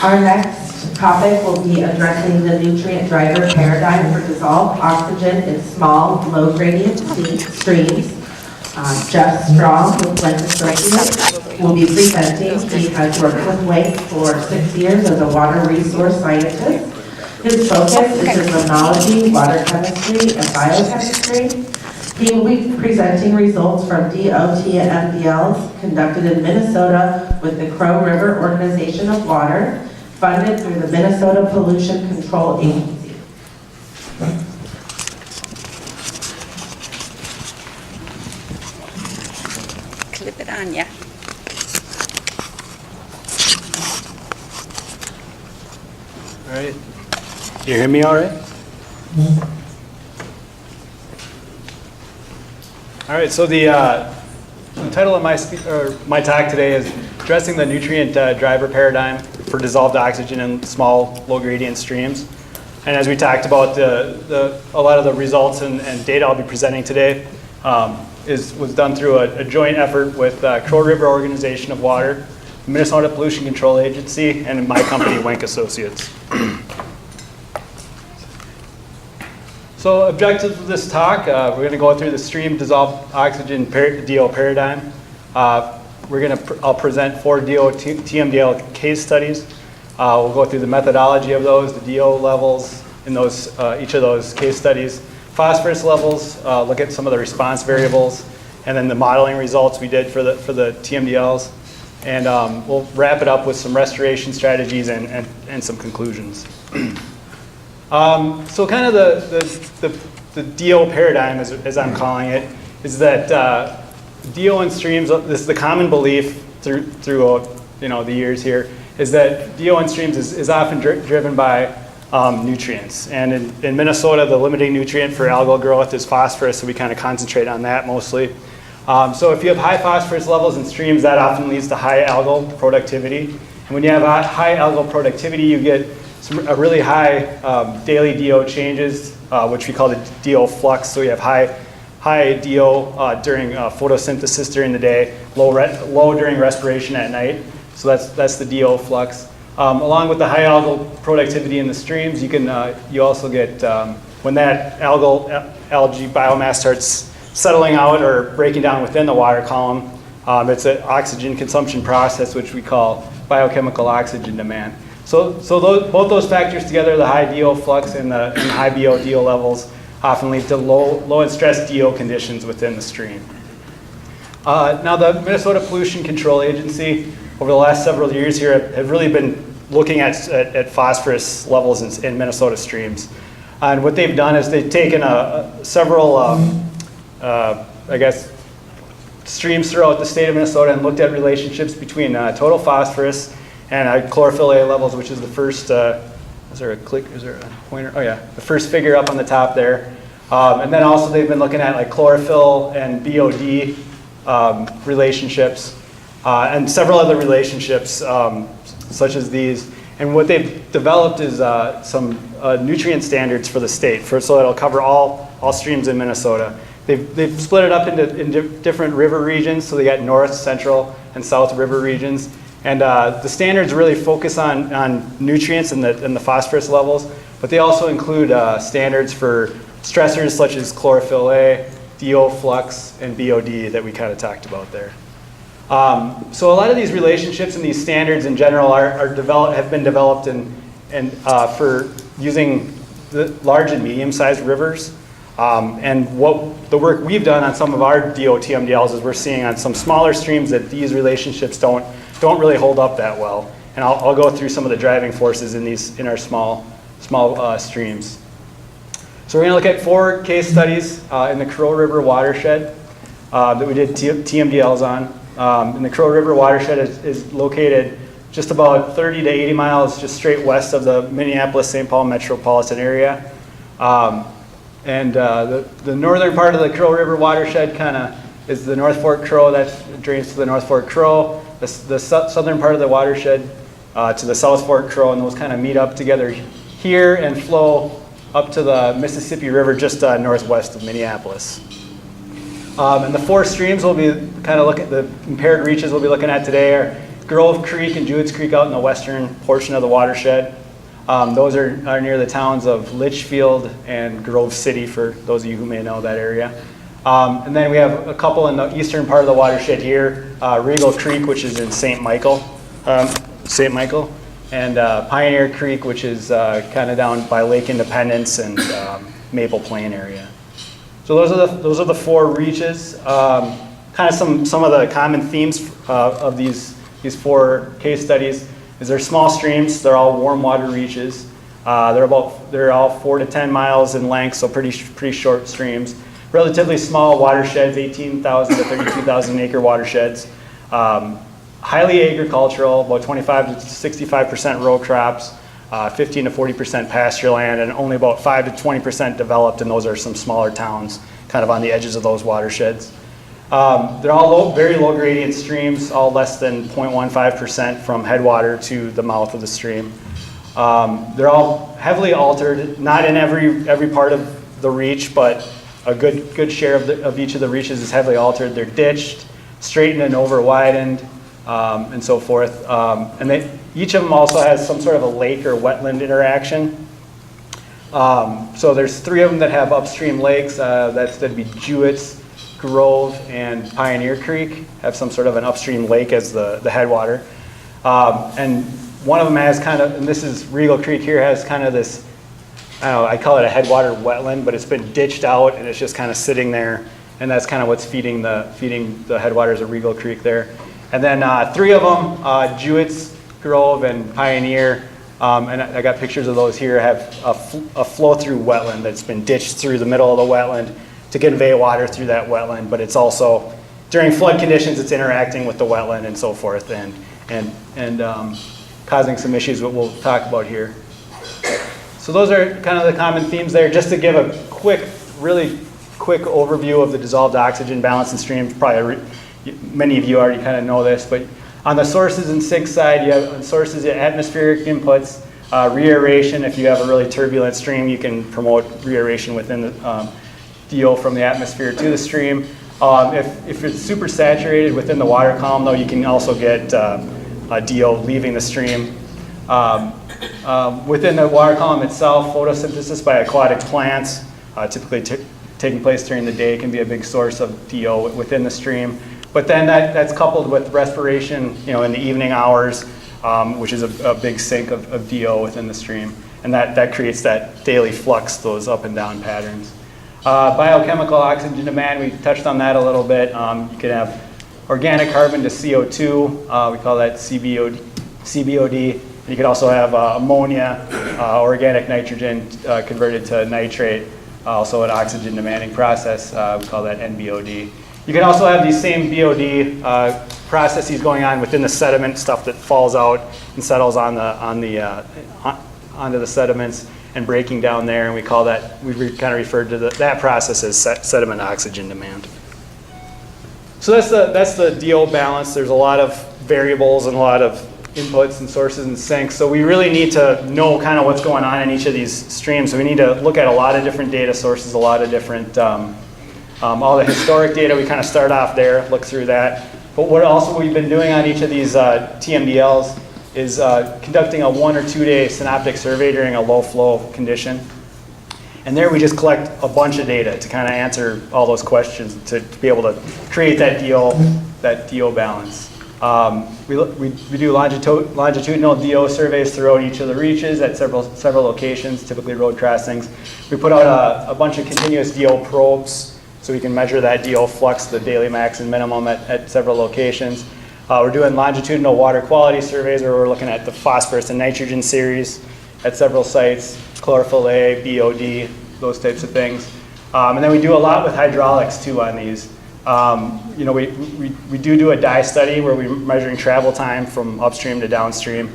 Our next topic will be addressing the nutrient driver paradigm for dissolved oxygen in small, low gradient streams. Jeff Strom with Wenck Associates will be presenting. He has worked with Wenck for 6 years as a water resource scientist. His focus is in limnology, water chemistry, and biochemistry. He will be presenting results from DOT and MDLs conducted in Minnesota with the Crow River Organization of Water, funded through the Minnesota Pollution Control Agency. Clip it on, yeah. All right. You hear me all right? All right, so the title of my talk today is addressing the nutrient driver paradigm for dissolved oxygen in small, low gradient streams. And as we talked about, a lot of the results and data I'll be presenting today was done through a joint effort with Crow River Organization of Water, Minnesota Pollution Control Agency, and my company, Wenck Associates. So objectives of this talk, we're going to go through the stream dissolved oxygen DO paradigm. I'll present 4 DO TMDL case studies. We'll go through the methodology of those, the DO levels in those each of those case studies, phosphorus levels, look at some of the response variables, and then the modeling results we did for the TMDLs. And we'll wrap it up with some restoration strategies and some conclusions. So kind of the DO paradigm, as I'm calling it, is that DO in streams, this is the common belief through the years here, is that DO in streams is often driven by nutrients. And in Minnesota, the limiting nutrient for algal growth is phosphorus, so we kind of concentrate on that mostly. So if you have high phosphorus levels in streams, that often leads to high algal productivity. And when you have high algal productivity, you get a really high daily DO changes, which we call the DO flux. So you have high DO during photosynthesis during the day, low during respiration at night. So that's the DO flux. Along with the high algal productivity in the streams, you also get when that algae biomass starts settling out or breaking down within the water column. It's an oxygen consumption process, which we call biochemical oxygen demand. So both those factors together, the high DO flux and the high BO-DO levels, often lead to low and stress DO conditions within the stream. Now the Minnesota Pollution Control Agency, over the last several years here, have really been looking at phosphorus levels in Minnesota streams. And what they've done is they've taken several, streams throughout the state of Minnesota and looked at relationships between total phosphorus and chlorophyll A levels, which is the first, is there a pointer? Oh yeah, the first figure up on the top there. And then also they've been looking at like chlorophyll and BOD relationships and several other relationships such as these. And what they've developed is some nutrient standards for the state, so it'll cover all streams in Minnesota. They've split it up into different river regions, so they got north, central, and south river regions. And the standards really focus on nutrients and the phosphorus levels, but they also include standards for stressors such as chlorophyll A, DO flux, and BOD that we kind of talked about there. So a lot of these relationships and these standards in general have been developed for using the large and medium-sized rivers. And what the work we've done on some of our DO TMDLs is we're seeing on some smaller streams that these relationships don't really hold up that well. And I'll go through some of the driving forces in our small streams. So we're going to look at 4 case studies in the Crow River watershed that we did TMDLs on. And the Crow River watershed is located just about 30 to 80 miles just straight west of the Minneapolis-St. Paul metropolitan area. And the northern part of the Crow River watershed kind of is the North Fork Crow that drains to the North Fork Crow. The southern part of the watershed to the South Fork Crow, and those kind of meet up together here and flow up to the Mississippi River just northwest of Minneapolis. And the 4 streams we'll be kind of looking at, the impaired reaches we'll be looking at today Grove Creek and Jewett Creek out in the western portion of the watershed. Those are near the towns of Litchfield and Grove City, for those of you who may know that area. And then we have a couple in the eastern part of the watershed here, Regal Creek, which is in St. Michael, and Pioneer Creek, which is kind of down by Lake Independence and Maple Plain area. So those are the 4 reaches. Kind of some of the common themes of these 4 case studies is they're small streams. They're all warm water reaches. They're all 4 to 10 miles in length, so pretty short streams. Relatively small watersheds, 18,000 to 32,000 acre watersheds. Highly agricultural, about 25 to 65% row crops, 15 to 40% pasture land, and only about 5 to 20% developed, and those are some smaller towns kind of on the edges of those watersheds. They're all very low gradient streams, all less than 0.15% from headwater to the mouth of the stream. They're all heavily altered, not in every part of the reach, but a good share of each of the reaches is heavily altered. They're ditched, straightened and over widened, and so forth. And each of them also has some sort of a lake or wetland interaction. So there's 3 of them that have upstream lakes. That'd be Jewett's, Grove, and Pioneer Creek have some sort of an upstream lake as the headwater. And one of them has kind of, and this is Regal Creek here, has kind of this, I don't know, I call it a headwater wetland, but it's been ditched out and it's just kind of sitting there, and that's kind of what's feeding the headwaters of Regal Creek there. And then 3 of them, Jewett's, Grove, and Pioneer, and I got pictures of those here, have a flow-through wetland that's been ditched through the middle of the wetland to convey water through that wetland, but it's also, during flood conditions, it's interacting with the wetland and so forth, and causing some issues that we'll talk about here. So those are kind of the common themes there. Just to give a really quick overview of the dissolved oxygen balance in streams. Probably many of you already kind of know this, but on the sources and sink side, you have sources, atmospheric inputs, reaeration. If you have a really turbulent stream, you can promote reaeration within the DO from the atmosphere to the stream. If it's super saturated within the water column, though, you can also get a DO leaving the stream. Within the water column itself, photosynthesis by aquatic plants, typically taking place during the day, can be a big source of DO within the stream. But then that's coupled with respiration, in the evening hours, which is a big sink of DO within the stream. And that creates that daily flux, those up and down patterns. Biochemical oxygen demand, we touched on that a little bit. You could have organic carbon to CO2, we call that CBOD. And you could also have ammonia, organic nitrogen converted to nitrate, also an oxygen demanding process, we call that NBOD. You can also have these same BOD processes going on within the sediment, stuff that falls out and settles onto the sediments and breaking down there, and we call that, we kind of referred to that process as sediment oxygen demand. So that's the DO balance. There's a lot of variables and a lot of inputs and sources and sinks, so we really need to know kind of what's going on in each of these streams. So we need to look at a lot of different data sources, a lot of different, all the historic data, we kind of start off there, look through that. But what also we've been doing on each of these TMDLs is conducting a 1 or 2 day synoptic survey during a low flow condition. And there we just collect a bunch of data to kind of answer all those questions to be able to create that DO balance. We do longitudinal DO surveys throughout each of the reaches at several locations, typically road crossings. We put out a bunch of continuous DO probes so we can measure that DO flux, the daily max and minimum at several locations. We're doing longitudinal water quality surveys where we're looking at the phosphorus and nitrogen series at several sites, chlorophyll A, BOD, those types of things. And then we do a lot with hydraulics too on these. We do a dye study where we're measuring travel time from upstream to downstream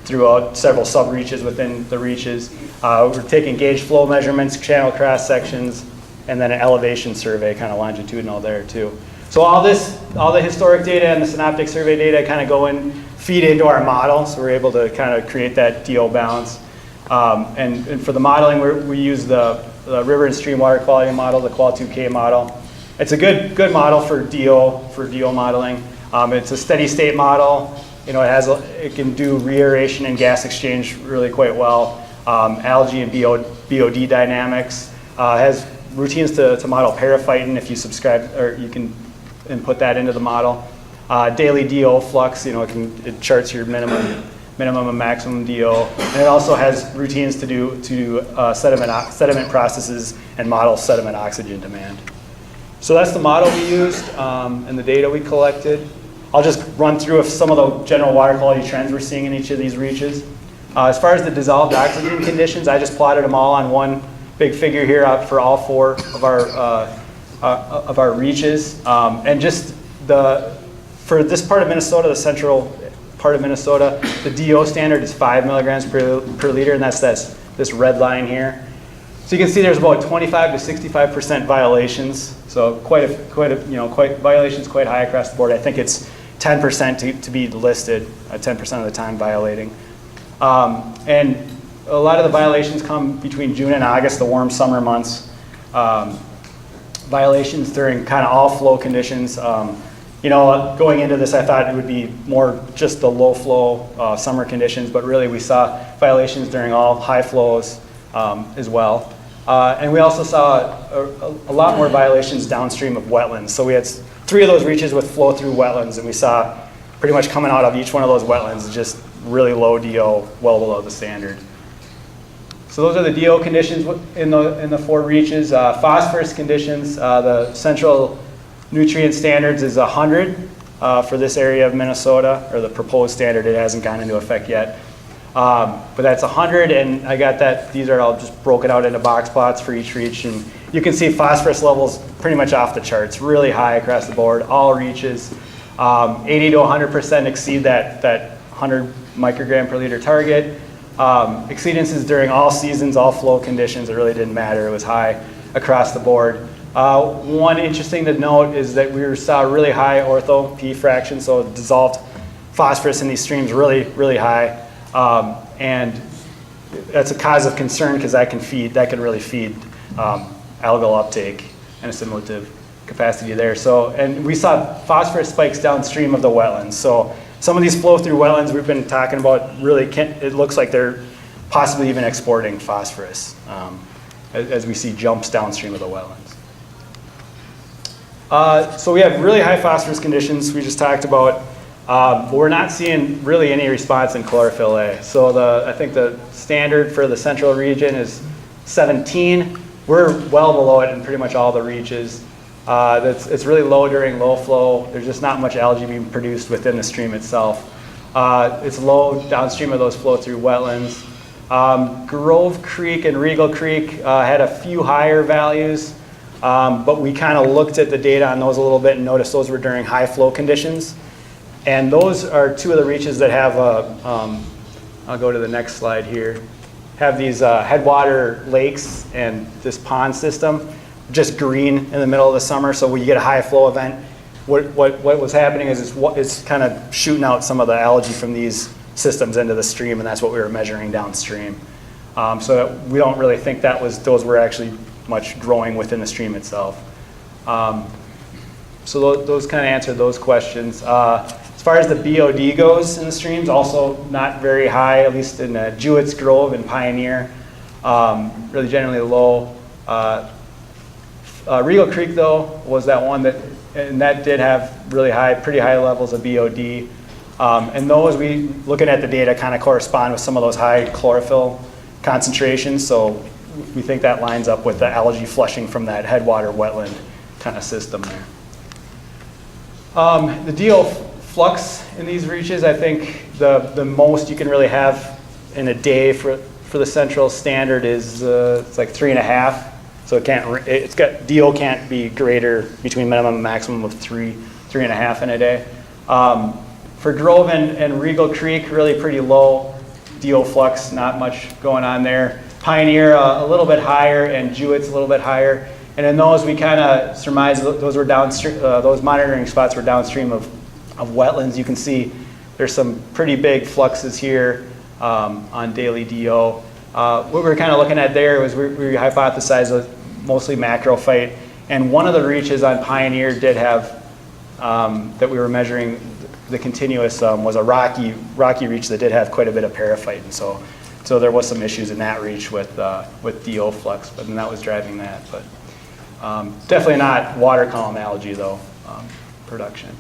throughout several sub-reaches within the reaches. We're taking gauge flow measurements, channel cross sections, and then an elevation survey, kind of longitudinal there too. So all the historic data and the synoptic survey data kind of go in, feed into our model, so we're able to kind of create that DO balance. And for the modeling, we use the river and stream water quality model, the Qual2K model. It's a good model for DO modeling. It's a steady state model. You know, it can do reaeration and gas exchange really quite well. Algae and BOD dynamics. Has routines to model paraphyton if you subscribe, or you can input that into the model. Daily DO flux, you know, it charts your minimum and maximum DO. And it also has routines to do sediment processes and model sediment oxygen demand. So that's the model we used and the data we collected. I'll just run through some of the general water quality trends we're seeing in each of these reaches. As far as the dissolved oxygen conditions, I just plotted them all on one big figure here for all 4 of our reaches. And just for this part of Minnesota, the central part of Minnesota, the DO standard is 5 milligrams per liter, and that's this red line here. So you can see there's about 25 to 65% violations. So violations quite high across the board. I think it's 10% to be listed, 10% of the time violating. And a lot of the violations come between June and August, the warm summer months. Violations during kind of all flow conditions. You know, going into this, I thought it would be more just the low flow summer conditions, but really we saw violations during all high flows as well. And we also saw a lot more violations downstream of wetlands. So we had 3 of those reaches with flow through wetlands, and we saw pretty much coming out of each one of those wetlands just really low DO, well below the standard. So those are the DO conditions in the 4 reaches. Phosphorus conditions, the central nutrient standards is 100 for this area of Minnesota, or the proposed standard. It hasn't gone into effect yet. But that's 100, and I got that. These are all just broken out into box plots for each reach, and you can see phosphorus levels pretty much off the charts, really high across the board, all reaches. 80 to 100% exceed that 100 microgram per liter target. Exceedances during all seasons, all flow conditions, it really didn't matter. It was high across the board. One interesting to note is that we saw really high ortho P fraction, so dissolved phosphorus in these streams really high. And that's a cause of concern because that can really feed algal uptake and assimilative capacity there. So, and we saw phosphorus spikes downstream of the wetlands. So some of these flow through wetlands we've been talking about really it looks like they're possibly even exporting phosphorus as we see jumps downstream of the wetlands. So we have really high phosphorus conditions we just talked about. But we're not seeing really any response in chlorophyll A. So I think the standard for the central region is 17. We're well below it in pretty much all the reaches. It's really low during low flow. There's just not much algae being produced within the stream itself. It's low downstream of those flow through wetlands. Grove Creek and Regal Creek had a few higher values, but we kind of looked at the data on those a little bit and noticed those were during high flow conditions. And those are 2 of the reaches that have, I'll go to the next slide here, have these headwater lakes and this pond system, just green in the middle of the summer. So when you get a high flow event, what was happening is it's kind of shooting out some of the algae from these systems into the stream, and that's what we were measuring downstream. So we don't really think those were actually much growing within the stream itself. So those kind of answered those questions. As far as the BOD goes in the streams, also not very high, at least in Jewett's Grove and Pioneer, really generally low. Regal Creek, though, was that one that did have really pretty high levels of BOD. And those, looking at the data, kind of correspond with some of those high chlorophyll concentrations. So we think that lines up with the algae flushing from that headwater wetland kind of system there. The DO flux in these reaches, I think the most you can really have in a day for the central standard is it's like 3.5. So DO can't be greater between minimum and maximum of 3.5 in a day. For Grove and Regal Creek, really pretty low DO flux, not much going on there. Pioneer a little bit higher, and Jewett's a little bit higher. And in those, we kind of surmised those were downstream. Those monitoring spots were downstream of wetlands. You can see there's some pretty big fluxes here on daily DO. What we were kind of looking at there was we hypothesized a mostly macrophyte, and one of the reaches on Pioneer did have that we were measuring the continuous was a rocky reach that did have quite a bit of periphyte, and so there was some issues in that reach with DO flux, but then that was driving that. But definitely not water column algae though, production.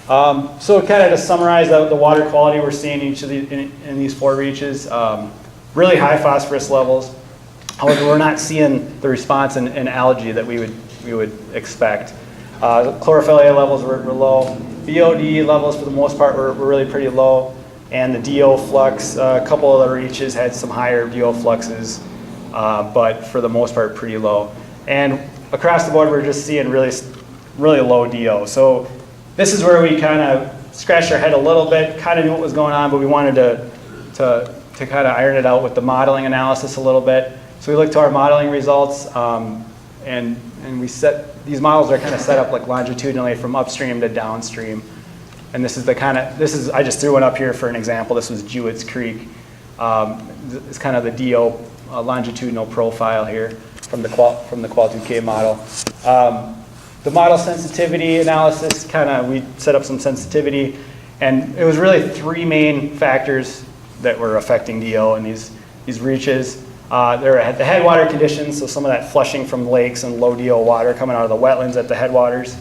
So kind of to summarize the water quality we're seeing in these 4 reaches, really high phosphorus levels. However, we're not seeing the response in algae that we would expect. Chlorophyll A levels were low. BOD levels for the most part were really pretty low. And the DO flux, a couple of the reaches had some higher DO fluxes, but for the most part pretty low. And across the board we're just seeing really low DO. So this is where we kind of scratched our head a little bit, kind of knew what was going on, but we wanted to kind of iron it out with the modeling analysis a little bit. So we looked to our modeling results, and we set, these models are kind of set up like longitudinally from upstream to downstream. And this is I just threw one up here for an example. This was Jewett's Creek. It's kind of the DO longitudinal profile here from the Qual2K model. The model sensitivity analysis, we set up some sensitivity, and it was really 3 main factors that were affecting DO in these reaches. There were the headwater conditions, so some of that flushing from lakes and low DO water coming out of the wetlands at the headwaters.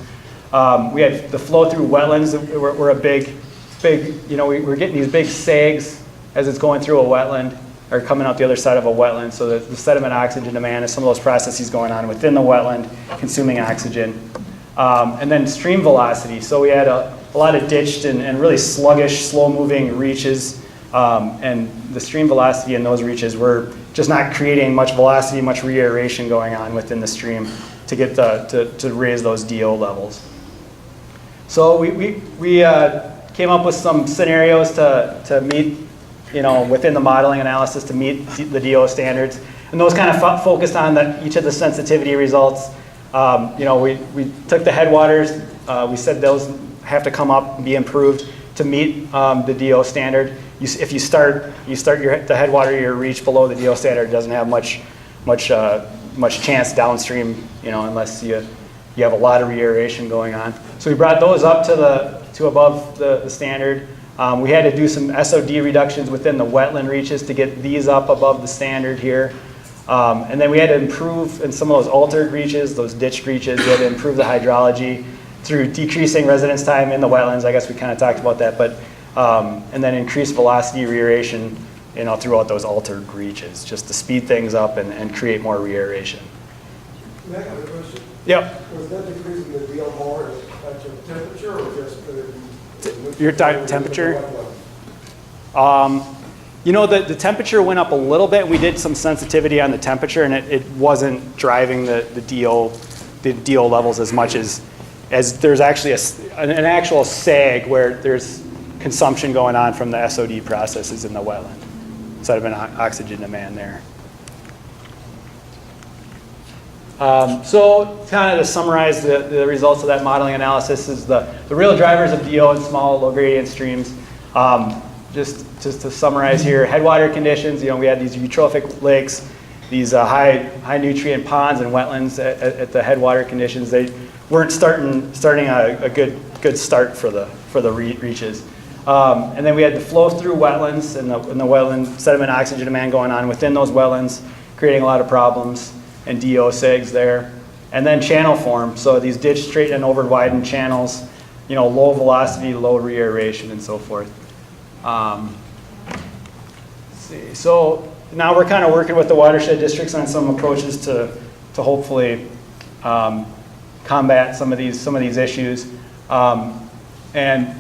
We had the flow through wetlands that were a big, we're getting these big sags as it's going through a wetland, or coming out the other side of a wetland. So the sediment oxygen demand is some of those processes going on within the wetland, consuming oxygen. And then stream velocity. So we had a lot of ditched and really sluggish, slow-moving reaches. And the stream velocity in those reaches were just not creating much velocity, much reaeration going on within the stream to get to raise those DO levels. So we came up with some scenarios to meet, within the modeling analysis to meet the DO standards, and those kind of focused on each of the sensitivity results. We took the headwaters. We said those have to come up and be improved to meet the DO standard. If you start the headwater of your reach below the DO standard, it doesn't have much chance downstream, unless you have a lot of reaeration going on. So we brought those up to above the standard. We had to do some SOD reductions within the wetland reaches to get these up above the standard here. And then we had to improve in some of those altered reaches, those ditched reaches. We had to improve the hydrology through decreasing residence time in the wetlands. I guess we kind of talked about that, but and then increase velocity reaeration, throughout those altered reaches, just to speed things up and create more reaeration. May I have a question? Yep. Was that decreasing the DO more at your temperature or just your temperature? The temperature went up a little bit. We did some sensitivity on the temperature, and it wasn't driving the DO levels as much as there's actually an actual sag where there's consumption going on from the SOD processes in the wetland instead of an oxygen demand there. So kind of to summarize the results of that modeling analysis is the real drivers of DO in small low gradient streams. Just to summarize here, headwater conditions, we had these eutrophic lakes, these high nutrient ponds and wetlands at the headwater conditions. They weren't starting a good start for the reaches. And then we had the flow through wetlands and the wetland sediment oxygen demand going on within those wetlands, creating a lot of problems, and DO sags there. And then channel form, so these ditch straightened and over widened channels, low velocity, low reaeration, and so forth. Let's see. So now we're kind of working with the watershed districts on some approaches to hopefully combat some of these issues. And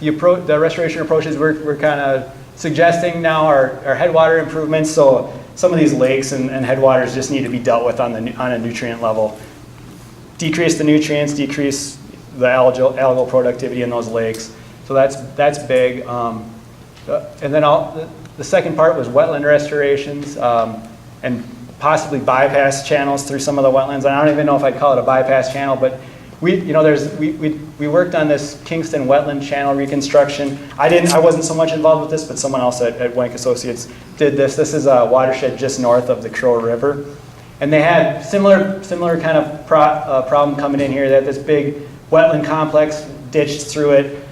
the restoration approaches we're kind of suggesting now are headwater improvements. So some of these lakes and headwaters just need to be dealt with on a nutrient level. Decrease the nutrients, decrease the algal productivity in those lakes. So that's big. And then the second part was wetland restorations and possibly bypass channels through some of the wetlands. I don't even know if I'd call it a bypass channel, but we worked on this Kingston wetland channel reconstruction. I wasn't so much involved with this, but someone else at Wenck Associates did this. This is a watershed just north of the Crow River, and they had similar kind of problem coming in here. They had this big wetland complex ditched through it.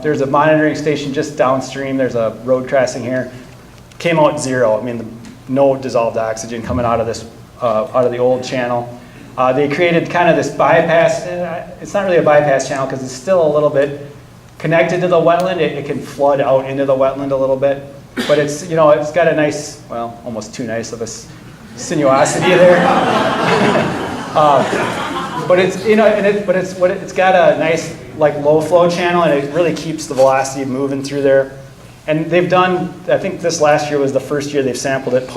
There's a monitoring station just downstream. There's a road crossing here. Came out zero. I mean, no dissolved oxygen coming out of this, out of the old channel. They created kind of this bypass. It's not really a bypass channel because it's still a little bit connected to the wetland. It can flood out into the wetland a little bit, but it's, you know, it's got a nice, well, almost too nice of a sinuosity there. But it's, you know, it's got a nice like low flow channel, and it really keeps the velocity moving through there. And they've done, I think this last year was the first year they've sampled it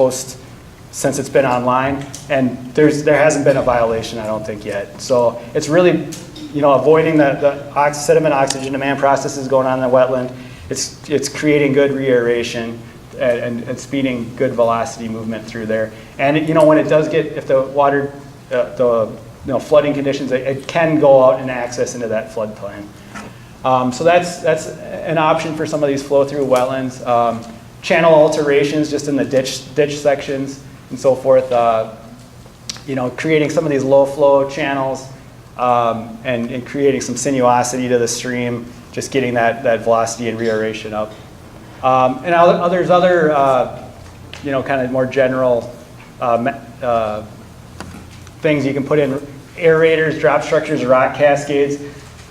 since it's been online, and there hasn't been a violation, I don't think, yet. So it's really, you know, avoiding the sediment oxygen demand processes going on in the wetland. It's creating good reaeration and speeding good velocity movement through there. And you know, when it does get, if the water, flooding conditions, it can go out and access into that floodplain. So that's an option for some of these flow-through wetlands. Channel alterations just in the ditch sections and so forth. You know, creating some of these low-flow channels and creating some sinuosity to the stream, just getting that velocity and reaeration up. And there's other, you know, kind of more general things you can put in: aerators, drop structures, rock cascades.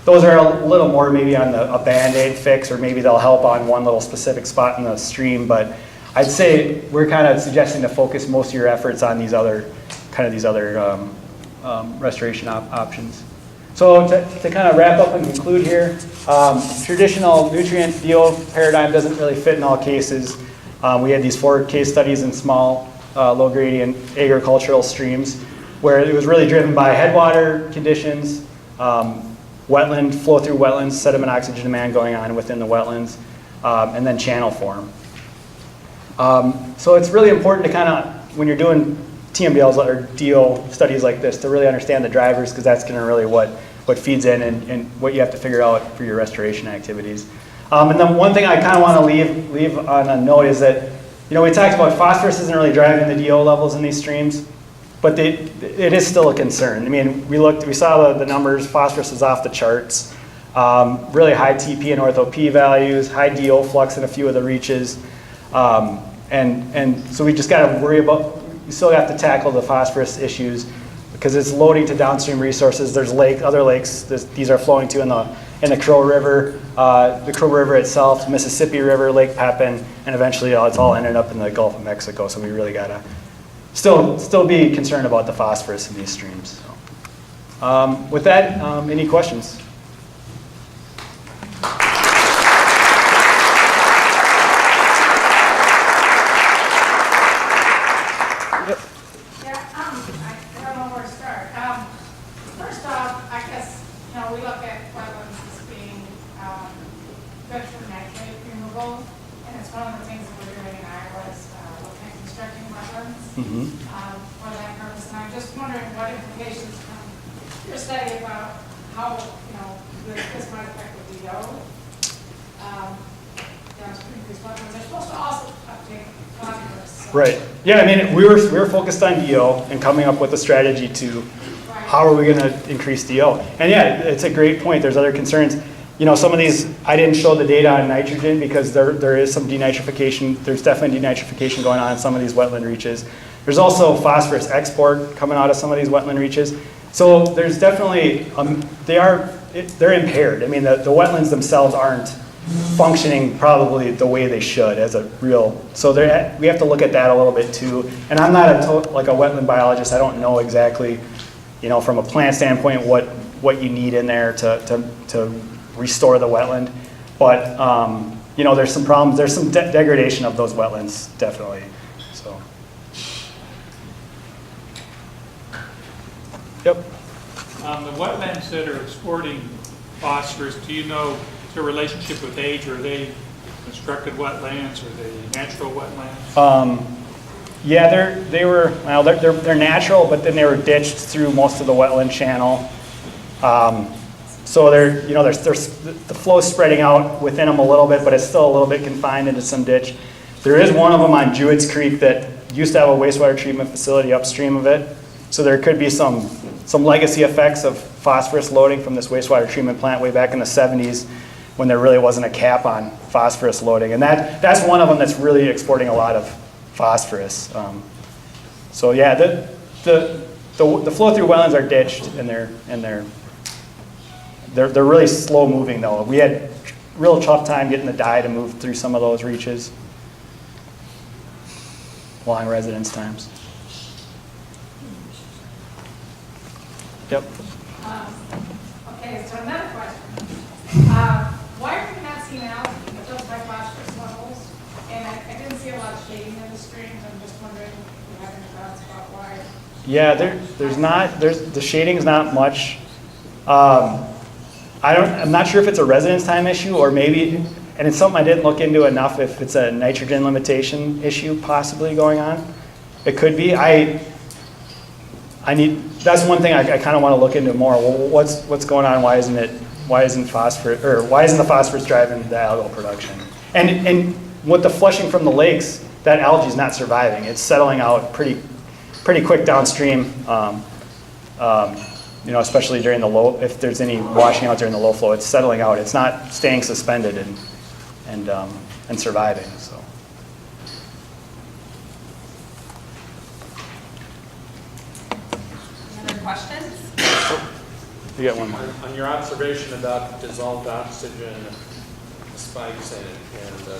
Those are a little more maybe on a Band-Aid fix, or maybe they'll help on one little specific spot in the stream. But I'd say we're kind of suggesting to focus most of your efforts on these other restoration options. So to kind of wrap up and conclude here, traditional nutrient deal paradigm doesn't really fit in all cases. We had these 4 case studies in small, low gradient agricultural streams where it was really driven by headwater conditions, wetland, flow through wetlands, sediment oxygen demand going on within the wetlands, and then channel form. So it's really important to kind of, when you're doing TMDLs or DO studies like this, to really understand the drivers, because that's going to really what feeds in and what you have to figure out for your restoration activities. And then one thing I kind of want to leave on a note is that, you know, we talked about phosphorus isn't really driving the DO levels in these streams, but it is still a concern. I mean, we saw the numbers. Phosphorus is off the charts. Really high TP and ortho-P values, high DO flux in a few of the reaches. And so we just got to worry about, we still have to tackle the phosphorus issues because it's loading to downstream resources. There's other lakes these are flowing to in the Crow River, the Crow River itself, Mississippi River, Lake Pepin, and eventually it's all ended up in the Gulf of Mexico. So we really got to still be concerned about the phosphorus in these streams. So, with that, any questions? For that purpose, and I'm just wondering what implications from your study about how, this might affect the DO downstream of these wetlands. They're supposed to also uptake phosphorus. So. Right. Yeah, I mean, we were focused on DO and coming up with a strategy to how are we going to increase DO. And yeah, it's a great point. There's other concerns. You know, some of these, I didn't show the data on nitrogen because there is some denitrification. There's definitely denitrification going on in some of these wetland reaches. There's also phosphorus export coming out of some of these wetland reaches. So there's definitely, they're impaired. I mean, the wetlands themselves aren't functioning probably the way they should as a real, so we have to look at that a little bit too. And I'm not like a wetland biologist. I don't know exactly, from a plant standpoint, what you need in there to restore the wetland. But, there's some problems. There's some degradation of those wetlands, definitely. So. Yep. The wetlands that are exporting phosphorus, do you know their relationship with age? Are they constructed wetlands? Are they natural wetlands? Yeah, they're natural, but then they were ditched through most of the wetland channel. So there's the flow spreading out within them a little bit, but it's still a little bit confined into some ditch. There is one of them on Jewett Creek that used to have a wastewater treatment facility upstream of it. So there could be some some legacy effects of phosphorus loading from this wastewater treatment plant way back in the 70s when there really wasn't a cap on phosphorus loading. And that's one of them that's really exporting a lot of phosphorus. So yeah, the flow-through wetlands are ditched, and they're really slow moving though. We had real tough time getting the dye to move through some of those reaches. Long residence times. Yep. Okay, so another question. Why are we not seeing algae just by phosphorus levels? And I didn't see a lot of shading in the streams. I'm just wondering if you have any thoughts about why. Yeah, the shading's not much. I'm not sure if it's a residence time issue or maybe, and it's something I didn't look into enough, if it's a nitrogen limitation issue possibly going on. It could be. That's one thing I kind of want to look into more. Well, what's going on? Why isn't the phosphorus driving the algal production? And with the flushing from the lakes, that algae is not surviving. It's settling out pretty quick downstream. Especially during the low, if there's any washing out during the low flow, it's settling out. It's not staying suspended and surviving. So. Other questions? You get one more. On your observation about dissolved oxygen spikes and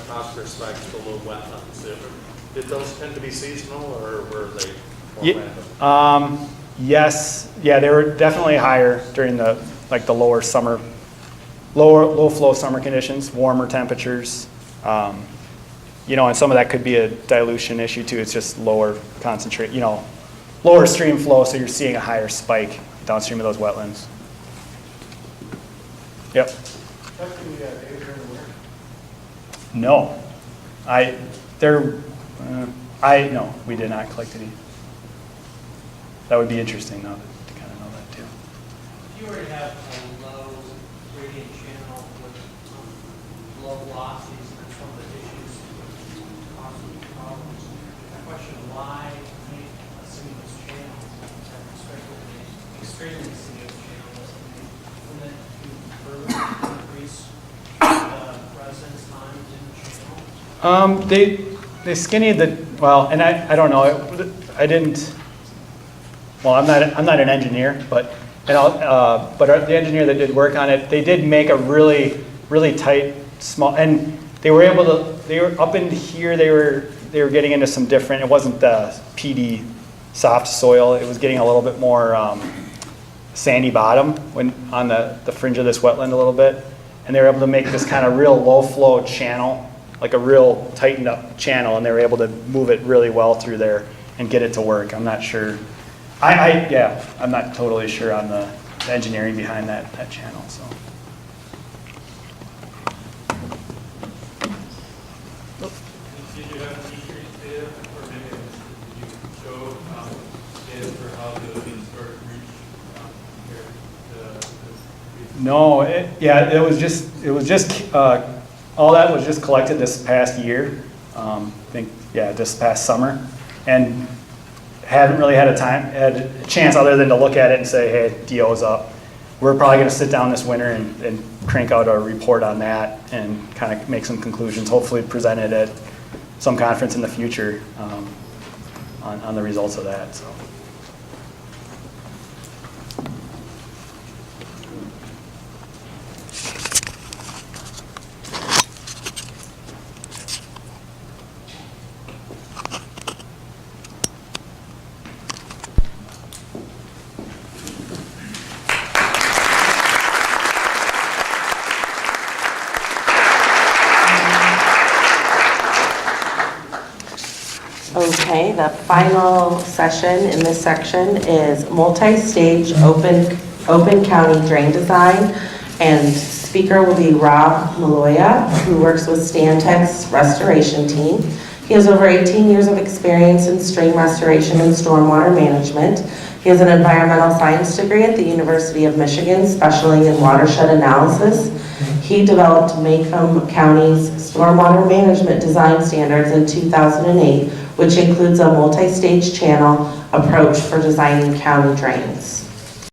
phosphorus spikes below wetlands, did those tend to be seasonal or were they more random? Yes, yeah, they were definitely higher during the low flow summer conditions, warmer temperatures. And some of that could be a dilution issue too. It's just lower concentrate, lower stream flow, so you're seeing a higher spike downstream of those wetlands. Yep. No, no, we did not collect any. That would be interesting, though, to kind of know that too. You already have a low gradient channel with low velocities, and that's one of the issues with causing problems. I question why make a sinuous channel, especially an extremely sinuous channel, wouldn't it further increase the residence time in the channel? They skinnied and I don't know. I didn't. Well, I'm not an engineer, but the engineer that did work on it, they did make a really, really tight, small, and they were up in here, they were getting into some different, it wasn't the PD soft soil, it was getting a little bit more sandy bottom on the fringe of this wetland a little bit, and they were able to make this kind of real low flow channel, like a real tightened up channel, and they were able to move it really well through there and get it to work. I'm not sure. I'm not totally sure on the engineering behind that channel. So. Did you have decreased data, or maybe did you show data for how the sort of reach compared to No, it was just all that was just collected this past year. This past summer, and hadn't really had a chance other than to look at it and say, hey, DO's up. We're probably going to sit down this winter and crank out a report on that and kind of make some conclusions, hopefully present it at some conference in the future on the results of that. So. Okay, the final session in this section is multi-stage open county drain design, and speaker will be Rob Maloya, who works with Stantec's restoration team. He has over 18 years of experience in stream restoration and stormwater management. He has an environmental science degree at the University of Michigan, specializing in watershed analysis. He developed Macomb County's stormwater management design standards in 2008, which includes a multi-stage channel approach for designing county drains.